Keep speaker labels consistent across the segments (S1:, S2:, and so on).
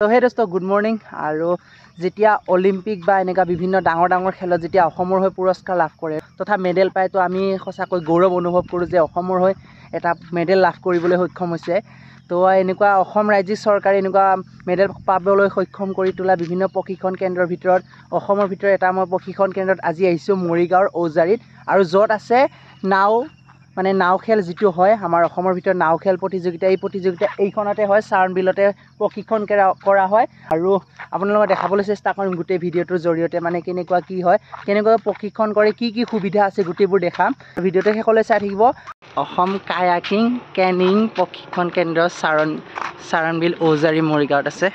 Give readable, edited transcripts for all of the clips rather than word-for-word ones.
S1: তো হে দোস্ত গুড মৰ্নিং আৰু যেতিয়া অলিম্পিক বা এনেকুৱা বিভিন্ন ডাঙৰ ডাঙৰ খেলত যেতিয়া অসমৰ হৈ পুৰস্কাৰ লাভ কৰে তথা মেডেল পায় তো আমি সঁচাকৈ গৌৰৱ অনুভৱ কৰোঁ যে অসমৰ হৈ এটা মেডেল লাভ কৰিবলৈ সক্ষম হৈছে। তো এনেকুৱা অসম ৰাজ্যিক চৰকাৰে এনেকুৱা মেডেল পাবলৈ সক্ষম কৰি তোলা বিভিন্ন প্ৰশিক্ষণ কেন্দ্ৰৰ ভিতৰত অসমৰ ভিতৰত এটা মই প্ৰশিক্ষণ কেন্দ্ৰত আজি আহিছোঁ মৰিগাঁৱৰ ঔজাৰীত আৰু য'ত আছে নাও খেল যিটো হয় আমাৰ অসমৰ ভিতৰত নাও খেল প্ৰতিযোগিতা এই প্ৰতিযোগিতা এইখনতে হয় চাৰণ বিলতে প্ৰশিক্ষণ কৰা হয় আৰু আপোনালোকক দেখাবলৈ চেষ্টা কৰিম গোটেই ভিডিঅ'টোৰ জৰিয়তে মানে কেনেকুৱা কি হয় কেনেকৈ প্ৰশিক্ষণ কৰে কি সুবিধা আছে গোটেইবোৰ দেখাম ভিডিঅ'টো শেষলৈ চাই থাকিব। অসম কায়াকিং কেনিং প্ৰশিক্ষণ কেন্দ্ৰ চাৰণ বিল ঔজাৰী মৰিগাঁৱত আছে।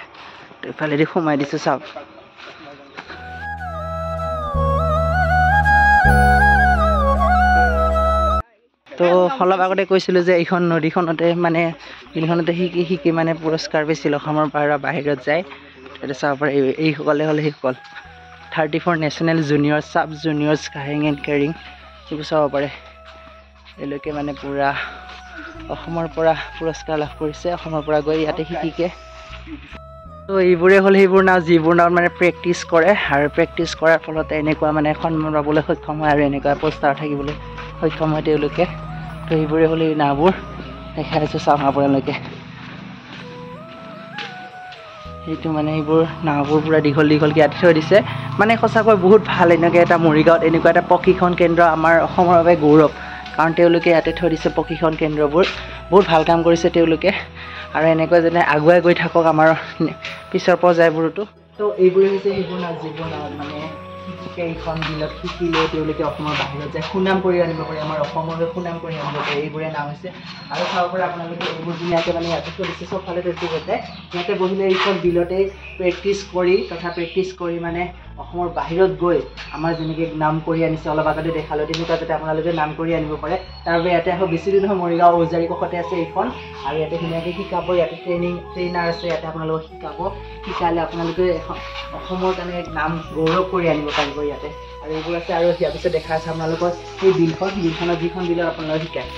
S1: তো ইফালেদি সোমাই দিছোঁ চাওক। তো অলপ আগতে কৈছিলোঁ যে এইখন নদীখনতে মানে বিলখনতে শিকি মানে পুৰস্কাৰ পাইছিল অসমৰ বাহিৰত যায়। এতিয়া চাব পাৰে এইসকলে হ'ল সেইসকল 34 নেশ্যনেল জুনিয়ৰ চাব জুনিয়ৰ্ছ কাহিং এণ্ড কেৰিং এইবোৰ চাব পাৰে। এওঁলোকে মানে পূৰা অসমৰ পৰা পুৰস্কাৰ লাভ কৰিছে অসমৰ পৰা গৈ ইয়াতে শিকিকে। তো এইবোৰে হ'ল সেইবোৰ নাও যিবোৰ নাও মানে প্ৰেক্টিছ কৰে আৰু প্ৰেক্টিছ কৰাৰ ফলতে এনেকুৱা মানে সন্মান পাবলৈ সক্ষম হয় আৰু এনেকুৱা পোষ্টাৰ থাকিবলৈ সক্ষম হয় তেওঁলোকে। তো এইবোৰে হ'ল এই নাওবোৰ দেখাই আছোঁ চাওক আপোনালোকে। সেইটো মানে এইবোৰ নাওবোৰ পূৰা দীঘলকৈ ইয়াত থৈ দিছে মানে সঁচাকৈ বহুত ভাল এনেকৈ এটা মৰিগাঁৱত এনেকুৱা এটা প্ৰশিক্ষণ কেন্দ্ৰ আমাৰ অসমৰ বাবে গৌৰৱ কাৰণ তেওঁলোকে ইয়াতে থৈ দিছে প্ৰশিক্ষণ কেন্দ্ৰবোৰ বহুত ভাল কাম কৰিছে তেওঁলোকে আৰু এনেকৈ যেনে আগুৱাই গৈ থাকক আমাৰ পিছৰ পৰ্যায়বোৰতো। তো এইবোৰে হৈছে সেইবোৰ নাও যিবোৰ নাও মানে এইখন বিলত শিকিলে তেওঁলোকে অসমৰ বাহিৰত যায় সুনাম কৰি আনিব পাৰে আমাৰ অসমলৈ সুনাম কৰি আনিব পাৰে এইবোৰে নাম হৈছে। আৰু চাব পাৰে আপোনালোকে এইবোৰ ধুনীয়াকৈ মানে ইয়াতে থৈ দিছে চবফালে ব্যক্তিগতে ইয়াতে বহিলে এইখন বিলতেই প্ৰেক্টিছ কৰি মানে অসমৰ বাহিৰত গৈ আমাৰ যেনেকৈ নাম কৰি আনিছে অলপ আগতে দেখালোঁ তেনেকুৱা যাতে আপোনালোকে নাম কৰি আনিব পাৰে তাৰ বাবে ইয়াতে আকৌ বেছি দিন নহয় মৰিগাঁও ঔজাৰী কাষতে আছে এইখন আৰু ইয়াতে ধুনীয়াকৈ শিকাব ইয়াতে ট্ৰেইনাৰ আছে ইয়াতে আপোনালোকক শিকালে আপোনালোকে অসমৰ কাৰণে নাম গৌৰৱ কৰি আনিব পাৰিব ইয়াতে আৰু এইবোৰ আছে। আৰু ইয়াৰ পিছত দেখা আছে আপোনালোকৰ সেই বিলখনত যিখন বিলত আপোনালোকে শিকায়।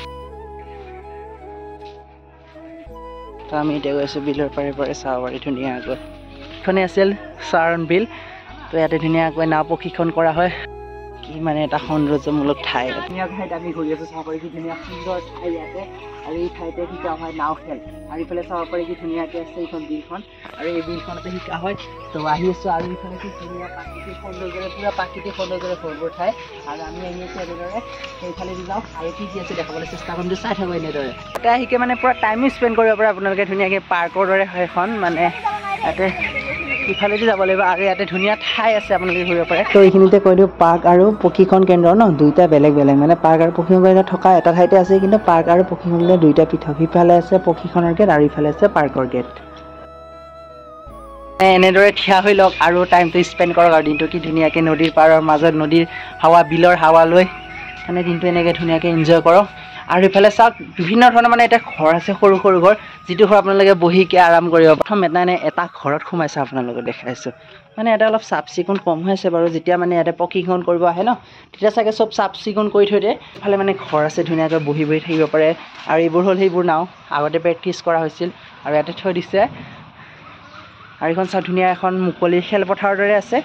S1: তো আমি এতিয়া গৈ আছোঁ বিলৰ পাৰে চাব পাৰি ধুনীয়াকৈ এইখনে আছিল চাৰণ বিল। তো ইয়াতে ধুনীয়াকৈ নাও প্ৰশিক্ষণ কৰা হয় কি মানে এটা সৌন্দৰ্যমূলক ঠাই ধুনীয়া ঠাইত আমি ঘূৰি আছোঁ চাব পাৰি কি ধুনীয়া সুন্দৰ ঠাই ইয়াতে আৰু এই ঠাইতে শিকা হয় নাও খেল আৰু ইফালে চাব পাৰি কি ধুনীয়াকৈ আছে এইখন বিলখন আৰু এই বিলখনতে শিকা হয়। তো আহি আছোঁ আৰু ইফালে কি ধুনীয়া প্ৰাকৃতিক সৌন্দৰ্যৰে ভৰপূৰ ঠাই আৰু আমি আহি আছোঁ এনেদৰে সেইফালে যাওঁ আৰু কি আছে দেখাবলৈ চেষ্টা কৰিম চাই থাকোঁ এনেদৰে এটা শিকে মানে পূৰা টাইমো স্পেণ্ড কৰিব পাৰে আপোনালোকে ধুনীয়াকৈ পাৰ্কৰ দৰে হয় এখন মানে ইয়াতে ইফালেদি যাব লাগিব আৰু ইয়াতে ধুনীয়া ঠাই আছে আপোনালোকে ঘূৰিব পাৰে। তো এইখিনিতে কৈ দিওঁ পাৰ্ক আৰু প্ৰশিক্ষণ কেন্দ্ৰ দুইটা বেলেগ মানে পাৰ্ক আৰু প্ৰশিক্ষণ কেন্দ্ৰ থকা এটা ঠাইতে আছে কিন্তু পাৰ্ক আৰু প্ৰশিক্ষণ কেন্দ্ৰ দুইটা পৃথক সিফালে আছে প্ৰশিক্ষণৰ গেট আৰু ইফালে আছে পাৰ্কৰ গেট। এনেদৰে থিয় হৈ লওক আৰু টাইমটো স্পেণ্ড কৰক আৰু দিনটো কি ধুনীয়াকৈ নদীৰ পাৰৰ মাজত নদীৰ হাৱা বিলৰ হাৱা লৈ মানে দিনটো এনেকৈ ধুনীয়াকৈ এনজয় কৰক। আৰু ইফালে চাওক বিভিন্ন ধৰণৰ মানে এটা ঘৰ আছে সৰু ঘৰ যিটো ঘৰ আপোনালোকে বহিকে আৰাম কৰিব। প্ৰথম এটা ঘৰত সোমাইছে আপোনালোকে দেখাইছোঁ মানে এটা অলপ চাফ চিকুণ কম হৈ আছে বাৰু যেতিয়া মানে ইয়াতে প্ৰশিক্ষণ কৰিব আহে তেতিয়া চাগে চব চাফ চিকুণ কৰি থৈ দিয়ে। ইফালে মানে ঘৰ আছে ধুনীয়াকৈ বহি থাকিব পাৰে আৰু এইবোৰ হ'ল সেইবোৰ নাও আগতে প্ৰেক্টিছ কৰা হৈছিল আৰু ইয়াতে থৈ দিছে। আৰু এইখন চাওক ধুনীয়া এখন মুকলি খেলপথাৰৰ দৰে আছে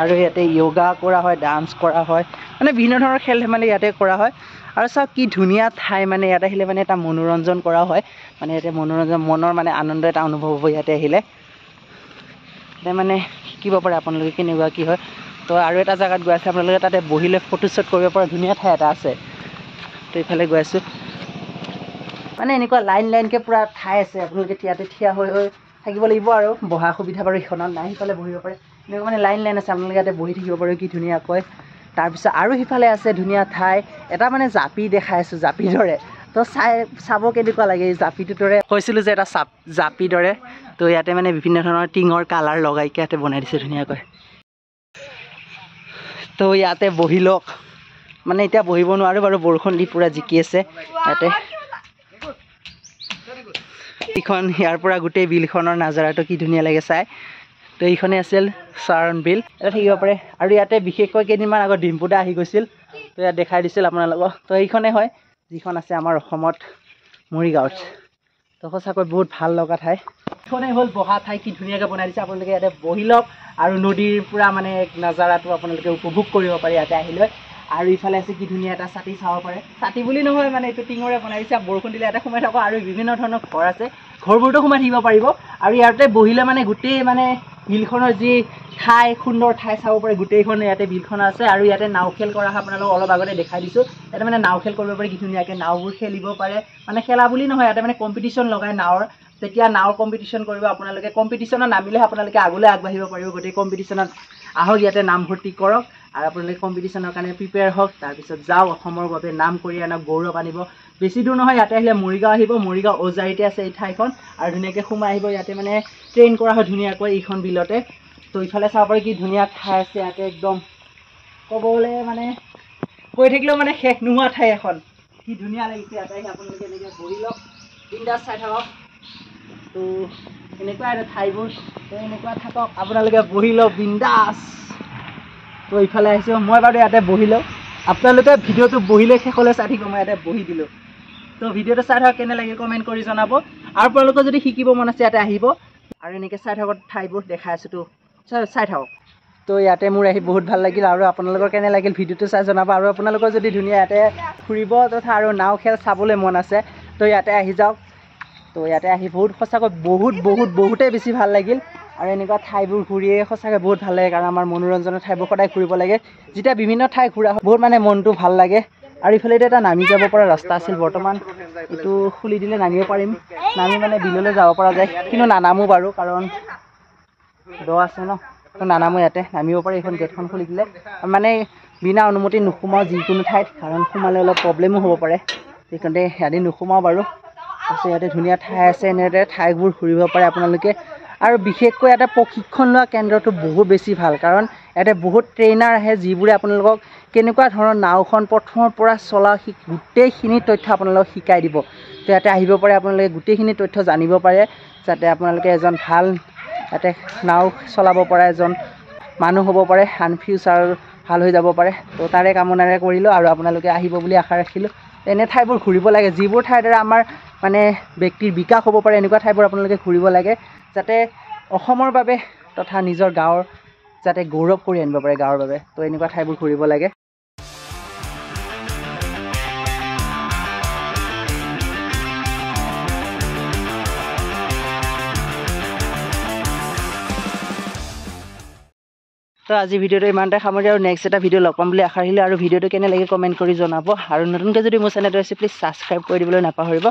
S1: আৰু ইয়াতে য়োগা কৰা হয় ডান্স কৰা হয় মানে বিভিন্ন ধৰণৰ খেল ধেমালি ইয়াতে কৰা হয়। আৰু চাওক কি ধুনীয়া ঠাই মানে ইয়াতে আহিলে মানে এটা মনোৰঞ্জন কৰা হয় মানে ইয়াতে মনৰ মানে আনন্দ এটা অনুভৱ হ'ব ইয়াতে আহিলে এতিয়া মানে শিকিব পাৰে আপোনালোকে কেনেকুৱা কি হয়। তো আৰু এটা জেগাত গৈ আছে আপোনালোকে তাতে বহিলে ফটোশ্বুট কৰিব পৰা ধুনীয়া ঠাই এটা আছে। তো ইফালে গৈ আছোঁ মানে এনেকুৱা লাইনকৈ পূৰা ঠাই আছে আপোনালোকে ইয়াতে থিয় হৈ থাকিব লাগিব আৰু বহা সুবিধা বাৰু এইখনত নাই সিফালে বহিব পাৰে এনেকুৱা মানে লাইন আছে আপোনালোকে ইয়াতে বহি থাকিব পাৰে কি ধুনীয়াকৈ। তাৰপিছত আৰু সিফালে আছে ধুনীয়া ঠাই এটা মানে জাপি দেখাই আছোঁ জাপিৰ দৰে। তো চাব কেনেকুৱা লাগে এই জাপিটোৰ দৰে কৈছিলোঁ যে এটা জাপিৰ দৰে। তো ইয়াতে মানে বিভিন্ন ধৰণৰ টিঙৰ কালাৰ লগাইকৈ ইয়াতে বনাই দিছে ধুনীয়াকৈ। তো ইয়াতে বহি লওক মানে এতিয়া বহিব নোৱাৰোঁ বাৰু বৰষুণ দি পূৰা জিকি আছে ইয়াতে এইখন ইয়াৰ পৰা গোটেই বিলখনৰ নাজাৰাটো কি ধুনীয়া লাগে চাই। তো এইখনে আছিল চাৰণ বিল এটা থাকিব পাৰে আৰু ইয়াতে বিশেষকৈ কেইদিনমান আগত ডিম্পু দা আহি গৈছিল তো ইয়াত দেখাই দিছিল আপোনালোকক। তো এইখনে হয় যিখন আছে আমাৰ অসমত মৰিগাঁৱত। তো সঁচাকৈ বহুত ভাল লগা ঠাই এইখনেই হ'ল বহা ঠাই কি ধুনীয়াকৈ বনাই দিছে আপোনালোকে ইয়াতে বহি লওক আৰু নদীৰ পূৰা মানে নাজাৰাটো আপোনালোকে উপভোগ কৰিব পাৰে ইয়াতে আহিলৈ আৰু ইফালে আছে কি ধুনীয়া এটা ছাতি চাব পাৰে ছাতি বুলি নহয় মানে এইটো টিঙৰে বনাই দিছে বৰষুণ দিলে ইয়াতে সোমাই থাকক আৰু বিভিন্ন ধৰণৰ ঘৰ আছে ঘৰবোৰতো সোমাই থাকিব পাৰিব আৰু ইয়াতে বহিলে মানে গোটেই মানে বিলখনৰ যি ঠাই সুন্দৰ ঠাই চাব পাৰে গোটেইখন ইয়াতে বিলখন আছে আৰু ইয়াতে নাও খেল কৰা আপোনালোকক অলপ আগতে দেখাই দিছোঁ ইয়াতে মানে নাও খেল কৰিব পাৰে কি ধুনীয়াকৈ নাওবোৰ খেলিব পাৰে মানে খেলা বুলি নহয় ইয়াতে মানে কম্পিটিশ্যন লগাই নাৱৰ তেতিয়া নাৱৰ কম্পিটিশ্যন কৰিব আপোনালোকে কম্পিটিশ্যনত নামিলেহে আপোনালোকে আগলৈ আগবাঢ়িব পাৰিব গোটেই কম্পিটিশ্যনত আহক ইয়াতে নামভৰ্তি কৰক আৰু আপোনালোকে কম্পিটিশ্যনৰ কাৰণে প্ৰিপেয়াৰ হওক তাৰপিছত যাওক অসমৰ বাবে নাম কৰি আনক গৌৰৱ আনিব বেছি দূৰ নহয় ইয়াতে আহিলে মৰিগাঁও আহিব মৰিগাঁও ওজাৰিতে আছে এই ঠাইখন আৰু ধুনীয়াকৈ সোমাই আহিব ইয়াতে মানে ট্ৰেইন কৰা হয় ধুনীয়াকৈ এইখন বিলতে তো ইফালে চাব পাৰি কি ধুনীয়া ঠাই আছে ইয়াতে একদম ক'বলৈ মানে কৈ থাকিলেও মানে শেষ নোহোৱা ঠাই এখন কি ধুনীয়া লাগিছে ইয়াতে আহি আপোনালোকে এনেকৈ বহি লওক বিন্দাছ চাই থাকক তো এনেকুৱা এটা ঠাইবোৰ তো এনেকুৱা থাকক আপোনালোকে বহি লওক বিন্দাছ তো ইফালে আহিছোঁ মই বাৰু ইয়াতে বহি লওঁ আপোনালোকে ভিডিঅ'টো বহিলে শেষলৈ চাই থাকিব মই ইয়াতে বহি দিলোঁ তো ভিডিঅ'টো চাই থাকক কেনে লাগে কমেণ্ট কৰি জনাব আৰু আপোনালোকৰ যদি শিকিব মন আছে ইয়াতে আহিব আৰু এনেকৈ চাই থাকক ঠাইবোৰ দেখাই আছোঁ তো চাই থাকক তো ইয়াতে মোৰ আহি বহুত ভাল লাগিল আৰু আপোনালোকৰ কেনে লাগিল ভিডিঅ'টো চাই জনাব আৰু আপোনালোকৰ যদি ধুনীয়া ইয়াতে ফুৰিব তথা আৰু নাও খেল চাবলৈ মন আছে তো ইয়াতে আহি যাওক তো ইয়াতে আহি বহুত সঁচাকৈ বহুতেই বেছি ভাল লাগিল আৰু এনেকুৱা ঠাইবোৰ ঘূৰিয়ে সঁচাকৈ বহুত ভাল লাগে কাৰণ আমাৰ মনোৰঞ্জনৰ ঠাইবোৰ সদায় ঘূৰিব লাগে যেতিয়া বিভিন্ন ঠাই ঘূৰা হয় বহুত মানে মনটো ভাল লাগে আৰু ইফালে এটা নামি যাব পৰা ৰাস্তা আছিল বৰ্তমান এইটো খুলি দিলে নামিব পাৰিম নামি মানে বিললৈ যাব পৰা যায় কিন্তু নানামো বাৰু কাৰণ দ আছে ন তো নানামো ইয়াতে নামিব পাৰি এইখন গেটখন খুলি দিলে মানে বিনা অনুমতি নোসোমাওঁ যিকোনো ঠাইত কাৰণ সোমালে অলপ প্ৰব্লেমো হ'ব পাৰে সেইকাৰণে ইয়াতে নোসোমাওঁ বাৰু তাৰপিছত ইয়াতে ধুনীয়া ঠাই আছে এনেদৰে ঠাইবোৰ ঘূৰিব পাৰে আপোনালোকে আৰু বিশেষকৈ এটা প্ৰশিক্ষণ লোৱা কেন্দ্ৰটো বহুত বেছি ভাল কাৰণ ইয়াতে বহুত ট্ৰেইনাৰ আহে যিবোৰে আপোনালোকক কেনেকুৱা ধৰণৰ নাওখন প্ৰথমৰ পৰা চলা গোটেইখিনি তথ্য আপোনালোকক শিকাই দিব তো ইয়াতে আহিব পাৰে আপোনালোকে গোটেইখিনি তথ্য জানিব পাৰে যাতে আপোনালোকে এজন ভাল ইয়াতে নাও চলাব পৰা এজন মানুহ হ'ব পাৰে আন ফিউচাৰ ভাল হৈ যাব পাৰে তো তাৰে কামনাৰে কৰিলোঁ আৰু আপোনালোকে আহিব বুলি আশা ৰাখিলোঁ এনে ঠাইবোৰ ঘূৰিব লাগে যিবোৰ ঠাইৰ দ্বাৰা আমাৰ মানে ব্যক্তিৰ বিকাশ হ'ব পাৰে এনেকুৱা ঠাইবোৰ আপোনালোকে ঘূৰিব লাগে যাতে অসমৰ বাবে তথা নিজৰ গাঁৱৰ যাতে গৌৰৱ কৰি আনিব পাৰে গাঁৱৰ বাবে তো এনেকুৱা ঠাইবোৰ ঘূৰিব লাগে তো আজি ভিডিঅ'টো ইমানতে সামৰি আৰু নেক্সট এটা ভিডিঅ' লগ পাম বুলি আশা ৰাখিলোঁ আৰু ভিডিঅ'টো কেনে লাগে কমেণ্ট কৰি জনাব আৰু নতুনকৈ যদি মোৰ চেনেলটো আছে প্লিজ ছাবস্ক্ৰাইব কৰি দিবলৈ নাপাহৰিব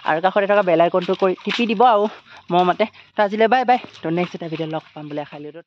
S1: আৰু কাষতে থকা বেল আইকনটো কৰি টিপি দিব আৰু মোৰ মতে তো আজিলৈ বাই বাই তো নেক্সট এটা ভিডিঅ' লগ পাম বুলি আশা ৰাখিলোঁ